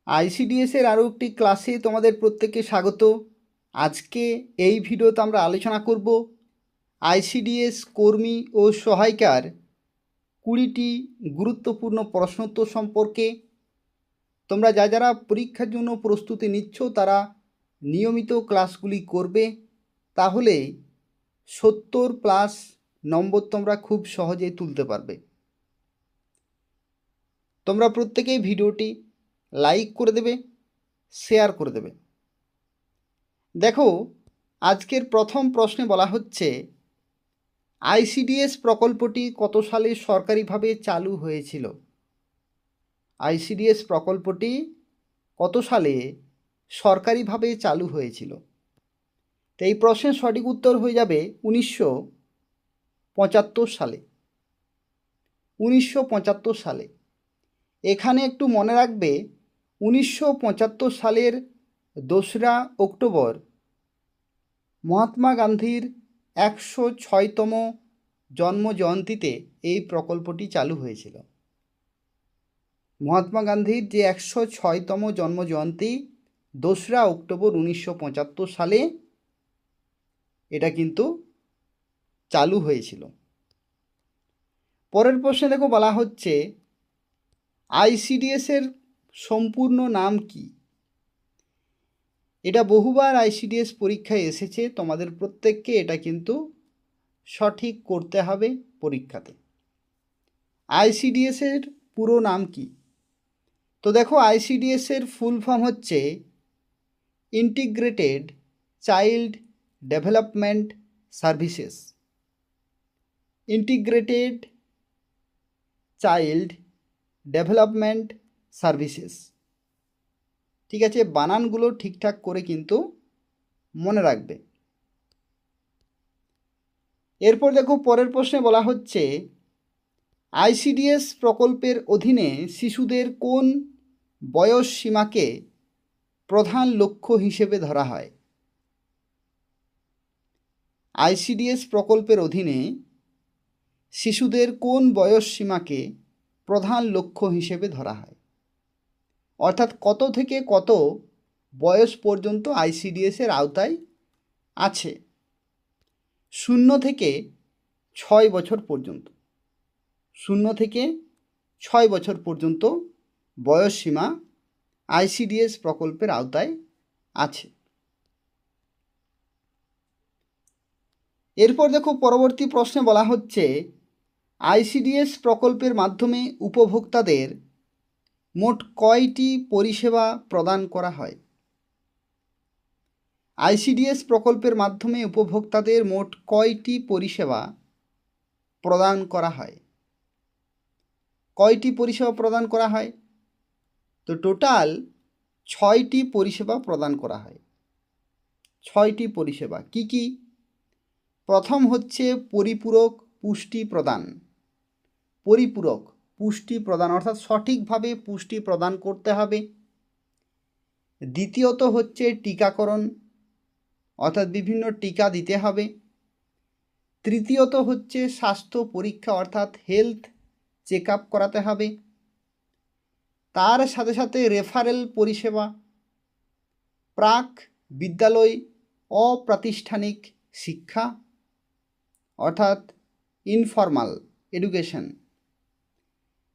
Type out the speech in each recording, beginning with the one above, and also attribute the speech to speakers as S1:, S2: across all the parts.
S1: আইসিডিএসের আরও একটি ক্লাসে তোমাদের প্রত্যেককে স্বাগত। আজকে এই ভিডিওতে আমরা আলোচনা করব আইসিডিএস কর্মী ও সহায়িকার 20টি গুরুত্বপূর্ণ প্রশ্নোত্তর সম্পর্কে। তোমরা যারা পরীক্ষার জন্য প্রস্তুতি নিচ্ছ তারা নিয়মিত ক্লাসগুলি করবে, তাহলে 70+ নম্বর তোমরা খুব সহজেই তুলতে পারবে। তোমরা প্রত্যেকেই ভিডিওটি লাইক করে দেবে, শেয়ার করে দেবে। দেখো, আজকের প্রথম প্রশ্নে বলা হচ্ছে আইসিডিএস প্রকল্পটি কত সালে সরকারিভাবে চালু হয়েছিল? আইসিডিএস প্রকল্পটি কত সালে সরকারিভাবে চালু হয়েছিল? তো এই প্রশ্নের সঠিক উত্তর হয়ে যাবে 1975 সালে। 1975 সালে। এখানে একটু মনে রাখবে, 1975 সালের 2রা অক্টোবর মহাত্মা গান্ধীর 106তম জন্মজয়ন্তীতে এই প্রকল্পটি চালু হয়েছিল। মহাত্মা গান্ধীর যে 106তম জন্মজয়ন্তী 2রা অক্টোবর 1975 সালে এটা কিন্তু চালু হয়েছিল। পরের প্রশ্নে দেখো, বলা হচ্ছে আইসিডিএসের সম্পূর্ণ নাম কি? এটা বহুবার আইসিডিএস পরীক্ষায় এসেছে, তোমাদের প্রত্যেককে এটা কিন্তু সঠিক করতে হবে পরীক্ষাতে। আইসিডিএসের পুরো নাম কি? তো দেখো, আইসিডিএসের ফুল ফর্ম হচ্ছে integrated child development services. Integrated child development services. ঠিক আছে, বানানগুলো ঠিকঠাক করে কিন্তু মনে রাখবে। এরপর দেখো, পরের প্রশ্নে বলা হচ্ছে আইসিডিএস প্রকল্পের অধীনে শিশুদের কোন বয়স সীমাকে প্রধান লক্ষ্য হিসেবে ধরা হয়? আইসিডিএস প্রকল্পের অধীনে শিশুদের কোন বয়স সীমাকে প্রধান লক্ষ্য হিসেবে ধরা হয়? অর্থাৎ কত থেকে কত বয়স পর্যন্ত আইসিডিএসের আওতায় আছে? 0 থেকে 6 বছর পর্যন্ত। 0 থেকে 6 বছর পর্যন্ত বয়স সীমা আইসিডিএস প্রকল্পের আওতায় আছে। এরপর দেখো, পরবর্তী প্রশ্নে বলা হচ্ছে আইসিডিএস প্রকল্পের মাধ্যমে উপভোক্তাদের মোট কয়টি পরিষেবা প্রদান করা হয়? আইসিডিএস প্রকল্পের মাধ্যমে উপভোক্তাদের মোট কয়টি পরিষেবা প্রদান করা হয়? কয়টি পরিষেবা প্রদান করা হয়? তো টোটাল 6টি পরিষেবা প্রদান করা হয়। 6টি পরিষেবা কি কি? প্রথম হচ্ছে পরিপূরক পুষ্টি প্রদান। পরিপূরক পুষ্টি প্রদান অর্থাৎ সঠিকভাবে পুষ্টি প্রদান করতে হবে। দ্বিতীয়ত হচ্ছে টিকাকরণ, অর্থাৎ বিভিন্ন টিকা দিতে হবে। তৃতীয়ত হচ্ছে স্বাস্থ্য পরীক্ষা, অর্থাৎ হেলথ চেক আপ করাতে হবে। তার সাথে সাথে রেফারেল পরিষেবা, প্রাক বিদ্যালয় অপ্রাতিষ্ঠানিক শিক্ষা অর্থাৎ ইনফর্মাল এডুকেশন,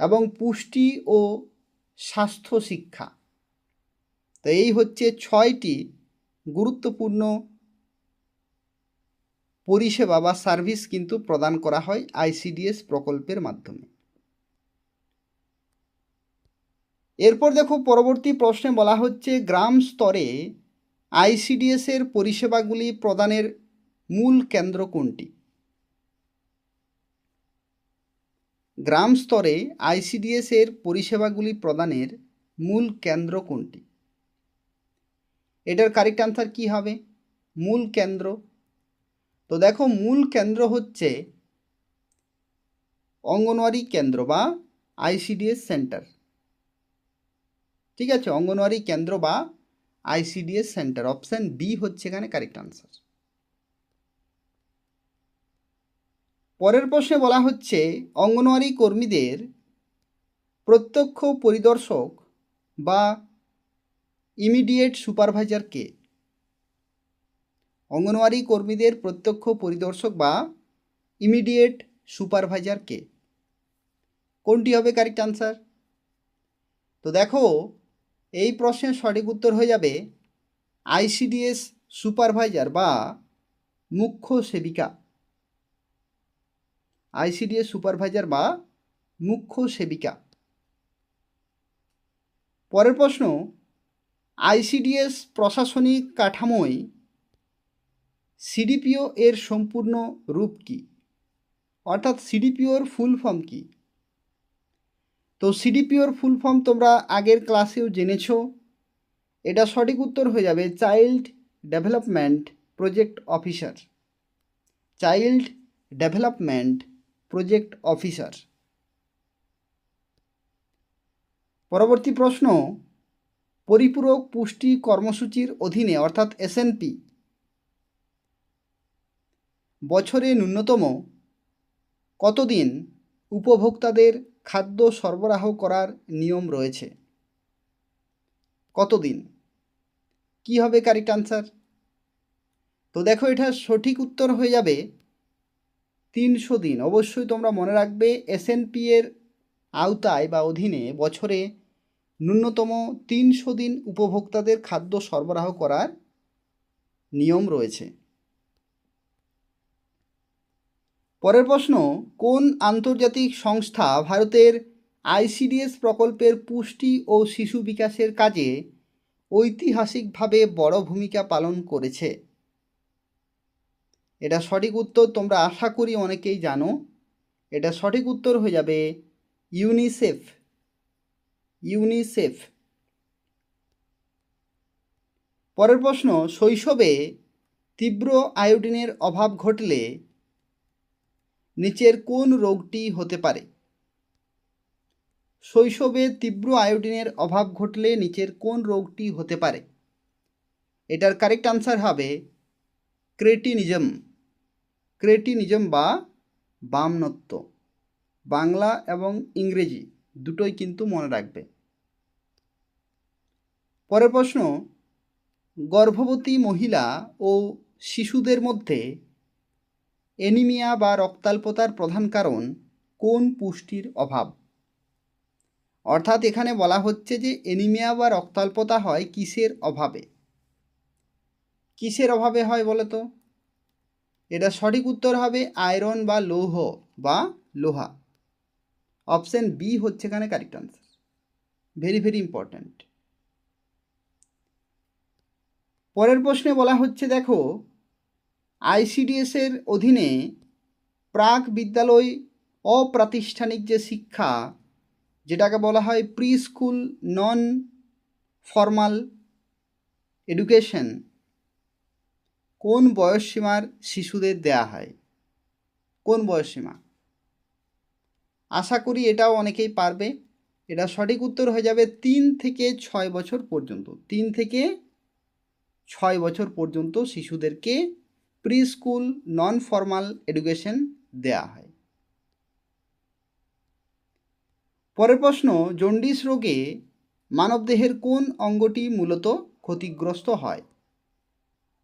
S1: এবং পুষ্টি ও স্বাস্থ্য শিক্ষা। তো এই হচ্ছে 6টি গুরুত্বপূর্ণ পরিষেবা বা সার্ভিস কিন্তু প্রদান করা হয় আইসিডিএস প্রকল্পের মাধ্যমে। এরপর দেখো, পরবর্তী প্রশ্নে বলা হচ্ছে গ্রাম স্তরে আইসিডিএসের পরিষেবাগুলি প্রদানের মূল কেন্দ্র কোনটি? গ্রাম স্তরে আইসিডিএসের পরিষেবাগুলি প্রদানের মূল কেন্দ্র কোনটি? এটার কারেক্ট আনসার কি হবে? মূল কেন্দ্র। তো দেখো, মূল কেন্দ্র হচ্ছে অঙ্গনওয়াড়ি কেন্দ্র বা আইসিডিএস সেন্টার। ঠিক আছে, অঙ্গনওয়াড়ি কেন্দ্র বা আইসিডিএস সেন্টার। অপশান বি হচ্ছে এখানে কারেক্ট আনসার। পরের প্রশ্নে বলা হচ্ছে অঙ্গনওয়াড়ি কর্মীদের প্রত্যক্ষ পরিদর্শক বা ইমিডিয়েট সুপারভাইজার কে? অঙ্গনওয়াড়ি কর্মীদের প্রত্যক্ষ পরিদর্শক বা ইমিডিয়েট সুপারভাইজার কে? কোনটি হবে কারেক্ট আনসার? তো দেখো, এই প্রশ্নের সঠিক উত্তর হয়ে যাবে আইসিডিএস সুপারভাইজার বা মুখ্য সেবিকা। আইসিডিএস সুপারভাইজার বা মুখ্য সেবিকা। পরের প্রশ্ন, আইসিডিএস প্রশাসনিক কাঠামোয় সিডিপিও এর সম্পূর্ণ রূপ কি? অর্থাৎ সিডিপিওর ফুল ফর্ম কি? তো সিডিপিওর ফুল ফর্ম তোমরা আগের ক্লাসেও জেনেছো। এটা সঠিক উত্তর হয়ে যাবে child development project officer. Child development project officer. পরবর্তী প্রশ্ন, পরিপূরক পুষ্টি কর্মসূচির অধীনে অর্থাৎ এসএনপি বছরে ন্যূনতম কতদিন উপভোক্তাদের খাদ্য সরবরাহ করার নিয়ম রয়েছে? কতদিন? কি হবে কারেক্ট আনসার? তো দেখো, এটা সঠিক উত্তর হয়ে যাবে 300 দিন। অবশ্যই তোমরা মনে রাখবে, এসএনপি এর আওতায় বা অধীনে বছরে ন্যূনতম 300 দিন উপভোক্তাদের খাদ্য সরবরাহ করার নিয়ম রয়েছে। পরের প্রশ্ন, কোন আন্তর্জাতিক সংস্থা ভারতের আইসিডিএস প্রকল্পের পুষ্টি ও শিশু বিকাশের কাজে ঐতিহাসিকভাবে বড় ভূমিকা পালন করেছে? এটা সঠিক উত্তর তোমরা আশা করি অনেকেই জানো। এটা সঠিক উত্তর হয়ে যাবে ইউনিসেফ। ইউনিসেফ। পরের প্রশ্ন, শৈশবে তীব্র আয়োডিনের অভাব ঘটলে নিচের কোন রোগটি হতে পারে? শৈশবে তীব্র আয়োডিনের অভাব ঘটলে নিচের কোন রোগটি হতে পারে? এটার কারেক্ট আনসার হবে ক্রেটিনিজম। ক্রেটিনিজম বা বামনত্ব। বাংলা এবং ইংরেজি দুটোই কিন্তু মনে রাখবে। পরের প্রশ্ন, গর্ভবতী মহিলা ও শিশুদের মধ্যে অ্যানিমিয়া বা রক্তাল্পতার প্রধান কারণ কোন পুষ্টির অভাব? অর্থাৎ এখানে বলা হচ্ছে যে অ্যানিমিয়া বা রক্তাল্পতা হয় কিসের অভাবে? কিসের অভাবে হয় বলো তো? এটা সঠিক উত্তর হবে আয়রন বা লৌহ বা লোহা। অপশন বি হচ্ছে এখানে correct answer. Very very important. পরের প্রশ্নে বলা হচ্ছে, দেখো, আইসিডিএস এর অধীনে প্রাক বিদ্যালয় অপ্রাতিষ্ঠানিক যে শিক্ষা, যেটাকে বলা হয় pre school non formal education, কোন বয়সসীমার শিশুদের দেয়া হয়? কোন বয়সসীমা? আশা করি এটাও অনেকেই পারবে। এটা সঠিক উত্তর হয়ে যাবে 3 থেকে 6 বছর পর্যন্ত। 3 থেকে 6 বছর পর্যন্ত শিশুদেরকে pre school non formal education দেয়া হয়। পরের প্রশ্ন, জন্ডিস রোগে মানবদেহের কোন অঙ্গটি মূলত ক্ষতিগ্রস্ত হয়?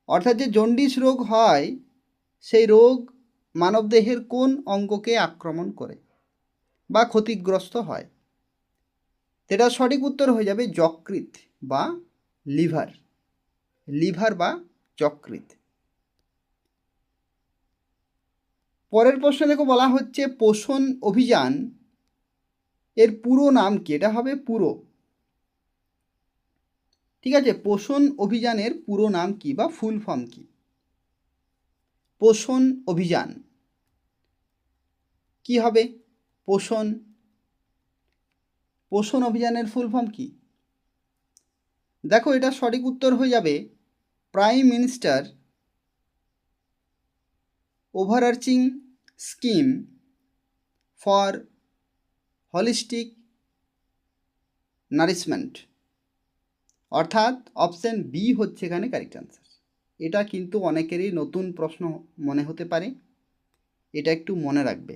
S1: অর্থাৎ যে জন্ডিস রোগ হয়, সেই রোগ মানবদেহের কোন অঙ্গকে আক্রমণ করে বা ক্ষতিগ্রস্ত হয়? সেটা সঠিক উত্তর হয়ে যাবে যকৃৎ বা লিভার। লিভার বা যকৃৎ। পরের প্রশ্নে দেখো, বলা হচ্ছে পোষণ অভিযান এর পুরো নাম কি? এটা হবে পুরো। ঠিক আছে, পোষণ অভিযানের পুরো নাম কি বা ফুল ফর্ম কি? পোষণ অভিযান কি হবে? পোষণ পোষণ অভিযানের ফুল ফর্ম কি? দেখো, এটা সঠিক উত্তর হয়ে যাবে prime minister overarching scheme for holistic nourishment. অর্থাৎ অপশন বি হচ্ছে এখানে কারেক্ট আনসার। এটা কিন্তু অনেকেরই নতুন প্রশ্ন মনে হতে পারে, এটা একটু মনে রাখবে।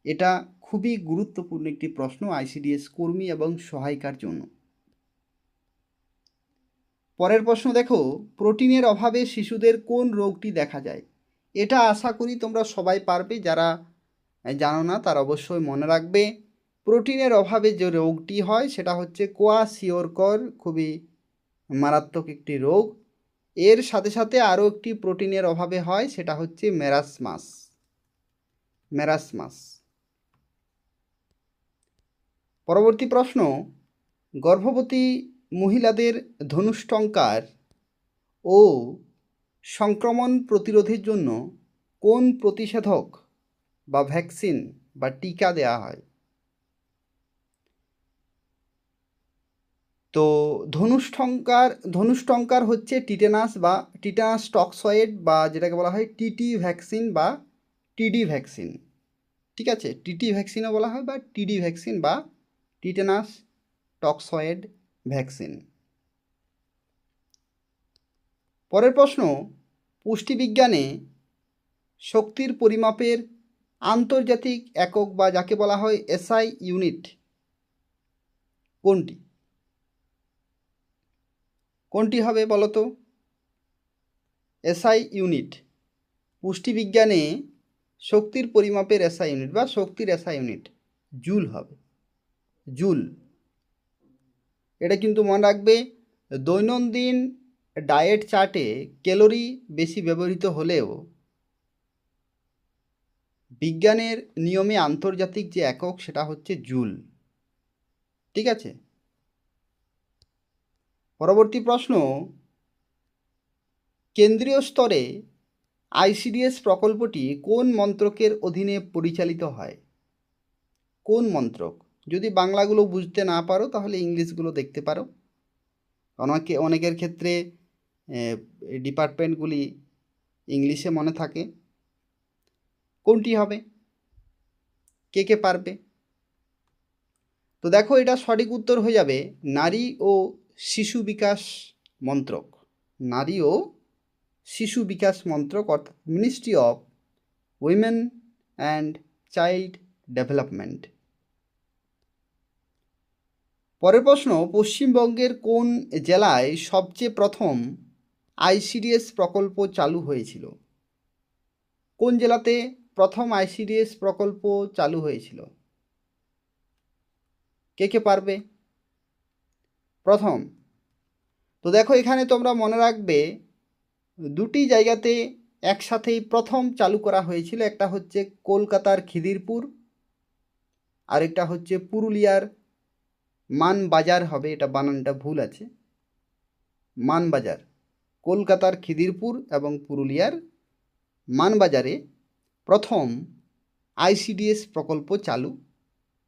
S1: এটা খুবই গুরুত্বপূর্ণ একটি প্রশ্ন আইসিডিএস কর্মী এবং সহায়িকার জন্য। পরের প্রশ্ন দেখো, প্রোটিনের অভাবে শিশুদের কোন রোগটি দেখা যায়? এটা আশা করি তোমরা সবাই পারবে, যারা জানো না তারা অবশ্যই মনে রাখবে। প্রোটিনের অভাবে যে রোগটি হয় সেটা হচ্ছে কোয়াশিওরকর, খুবই মারাত্মক একটি রোগ। এর সাথে সাথে আরও একটি প্রোটিনের অভাবে হয়, সেটা হচ্ছে মেরাসমাস। মেরাসমাস। পরবর্তী প্রশ্ন, গর্ভবতী মহিলাদের ধনুষ্টঙ্কার ও সংক্রমণ প্রতিরোধের জন্য কোন প্রতিষেধক বা ভ্যাকসিন বা টিকা দেওয়া হয়? তো ধনুষ্টঙ্কার হচ্ছে টিটেনাস বা টিটানাস টক্সয়েড, বা যেটাকে বলা হয় টিটি ভ্যাকসিন বা টিডি ভ্যাকসিন। ঠিক আছে, টিটি ভ্যাকসিনও বলা হয় বা টিডি ভ্যাকসিন বা টিটেনাস টক্সয়েড ভ্যাকসিন। পরের প্রশ্ন, পুষ্টিবিজ্ঞানে শক্তির পরিমাপের আন্তর্জাতিক একক বা যাকে বলা হয় এসআই ইউনিট কোনটি? কোনটি হবে বলো তো? এসআই ইউনিট, পুষ্টিবিজ্ঞানে শক্তির পরিমাপের এসআই ইউনিট বা শক্তির এসআই ইউনিট জুল হবে। জুল। এটা কিন্তু মনে রাখবে, দৈনন্দিন ডায়েট চার্টে ক্যালোরি বেশি ব্যবহৃত হলেও বিজ্ঞানের নিয়মে আন্তর্জাতিক যে একক সেটা হচ্ছে জুল। ঠিক আছে। পরবর্তী প্রশ্ন, কেন্দ্রীয় স্তরে আইসিডিএস প্রকল্পটি কোন মন্ত্রকের অধীনে পরিচালিত হয়? কোন মন্ত্রক? যদি বাংলাগুলো বুঝতে না পারো তাহলে ইংলিশগুলো দেখতে পারো। অনেকের ক্ষেত্রে ডিপার্টমেন্টগুলি ইংলিশে মনে থাকে। কোনটি হবে? কে কে পারবে? তো দেখো, এটা সঠিক উত্তর হয়ে যাবে নারী ও শিশু বিকাশ মন্ত্রক। নারী ও শিশু বিকাশ মন্ত্রক, অর্থাৎ ministry of women and child development. পরের প্রশ্ন, পশ্চিমবঙ্গের কোন জেলায় সবচেয়ে প্রথম আইসিডিএস প্রকল্প চালু হয়েছিল? কোন জেলাতে প্রথম আইসিডিএস প্রকল্প চালু হয়েছিল? কে কে পারবে? প্রথম। তো দেখো, এখানে তোমরা মনে রাখবে দুটি জায়গাতে একসাথেই প্রথম চালু করা হয়েছিল। একটা হচ্ছে কলকাতার খিদিরপুর, আরেকটা হচ্ছে পুরুলিয়ার মানবাজার হবে, এটা বানানটা ভুল আছে, মানবাজার। কলকাতার খিদিরপুর এবং পুরুলিয়ার মানবাজারে প্রথম আইসিডিএস প্রকল্প চালু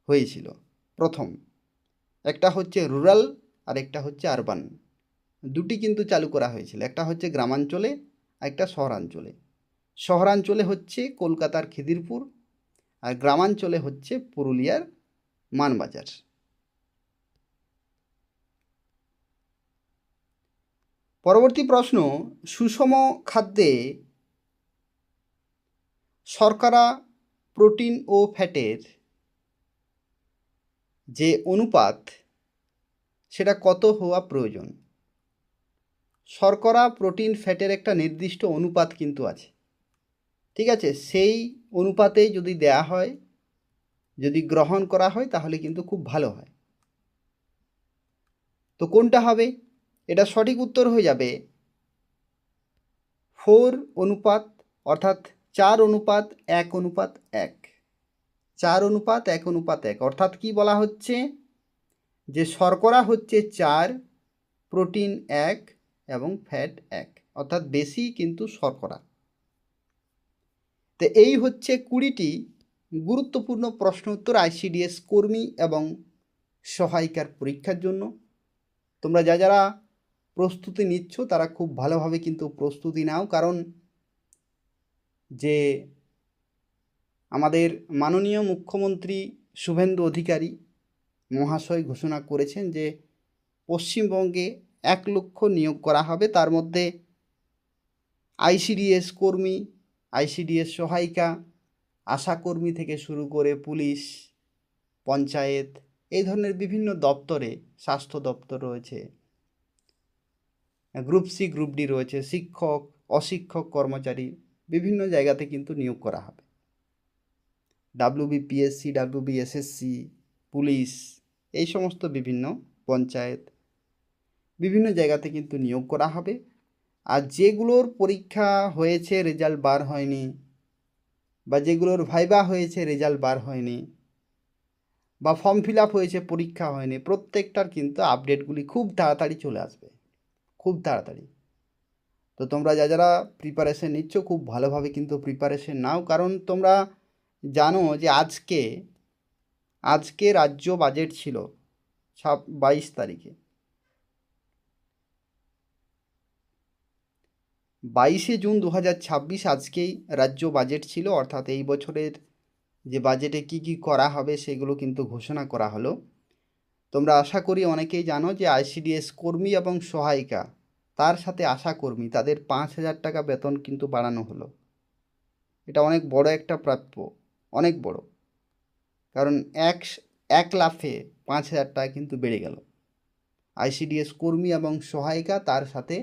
S1: হয়েছিল। প্রথম। একটা হচ্ছে রুরাল আর একটা হচ্ছে আরবান, দুটি কিন্তু চালু করা হয়েছিল। একটা হচ্ছে গ্রামাঞ্চলে, একটা শহরাঞ্চলে। শহরাঞ্চলে হচ্ছে কলকাতার খিদিরপুর আর গ্রামাঞ্চলে হচ্ছে পুরুলিয়ার মানবাজার। পরবর্তী প্রশ্ন, সুষম খাদ্যে শর্করা, প্রোটিন ও ফ্যাটের যে অনুপাত সেটা কত হওয়া প্রয়োজন? শর্করা, প্রোটিন, ফ্যাটের একটা নির্দিষ্ট অনুপাত কিন্তু আছে। ঠিক আছে, সেই অনুপাতেই যদি দেয়া হয়, যদি গ্রহণ করা হয় তাহলে কিন্তু খুব ভালো হয়। তো কোনটা হবে? এটা সঠিক উত্তর হয়ে যাবে 4:1, অর্থাৎ 4:1:1। 4:1:1, অর্থাৎ কি বলা হচ্ছে যে শর্করা হচ্ছে 4, প্রোটিন 1 এবং ফ্যাট 1, অর্থাৎ বেশি কিন্তু শর্করা। তো এই হচ্ছে 20টি গুরুত্বপূর্ণ প্রশ্ন উত্তর আইসিডিএস কর্মী এবং সহায়িকার পরীক্ষার জন্য। তোমরা যারা প্রস্তুতি নিচ্ছ তারা খুব ভালোভাবে কিন্তু প্রস্তুতি নাও, কারণ যে আমাদের মাননীয় মুখ্যমন্ত্রী শুভেন্দু অধিকারী মহাশয় ঘোষণা করেছেন যে পশ্চিমবঙ্গে 1 লক্ষ নিয়োগ করা হবে। তার মধ্যে আইসিডিএস কর্মী, আইসিডিএস সহায়িকা, আশাকর্মী থেকে শুরু করে পুলিশ, পঞ্চায়েত, এই ধরনের বিভিন্ন দপ্তরে, স্বাস্থ্য দপ্তর রয়েছে, গ্রুপ সি গ্রুপ ডি রয়েছে, শিক্ষক, অশিক্ষক কর্মচারী বিভিন্ন জায়গাতে কিন্তু নিয়োগ করা হবে। ডাব্লিউবিপিএসসি, ডাব্লিউবিএসএসসি, পুলিশ, এই সমস্ত বিভিন্ন পঞ্চায়েত বিভিন্ন জায়গাতে কিন্তু নিয়োগ করা হবে। আর যেগুলোর পরীক্ষা হয়েছে রেজাল্ট বার হয়নি, বা যেগুলোর ভাইবা হয়েছে রেজাল্ট বার হয়নি, বা ফর্ম ফিল আপ হয়েছে পরীক্ষা হয়নি, প্রত্যেকটার কিন্তু আপডেটগুলি খুব তাড়াতাড়ি চলে আসবে, খুব তাড়াতাড়ি। তো তোমরা যারা প্রিপারেশন নিচ্ছ খুব ভালোভাবে কিন্তু প্রিপারেশন নাও, কারণ তোমরা জানো যে আজকে রাজ্য বাজেট ছিল 22 তারিখে। 22শে জুন 2026 আজকেই রাজ্য বাজেট ছিল, অর্থাৎ এই বছরের যে বাজেটে কি কি করা হবে সেগুলো কিন্তু ঘোষণা করা হলো। তোমরা আশা করি অনেকেই জানো যে আইসিডিএস কর্মী এবং সহায়িকা, তার সাথে আশা কর্মী, তাদের 5,000 টাকা বেতন কিন্তু বাড়ানো হলো। এটা অনেক বড় একটা প্রাপ্য, অনেক বড়, কারণ এক লাফে 5,000 টাকা কিন্তু বেড়ে গেল। আইসিডিএস কর্মী এবং সহায়িকা, তার সাথে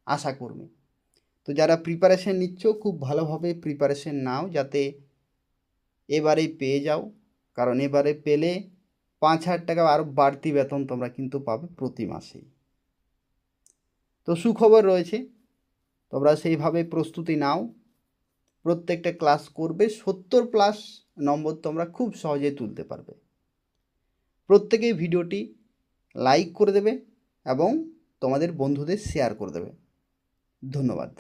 S1: আশা কর্মী। তো যারা প্রিপারেশন নিচ্ছ খুব ভালোভাবে প্রিপারেশন নাও, যাতে এবারেই পেয়ে যাও, কারণ এবারে পেলে 5,000 টাকা আরও বাড়তি বেতন তোমরা কিন্তু পাবে প্রতি মাসেই। তো সুখবর রয়েছে, তোমরা সেইভাবে প্রস্তুতি নাও, প্রত্যেকটা ক্লাস করবে, 70+ নম্বর তোমরা খুব সহজে তুলতে পারবে। প্রত্যেকেই ভিডিওটি লাইক করে দেবে এবং তোমাদের বন্ধুদের শেয়ার করে দেবে। ধন্যবাদ।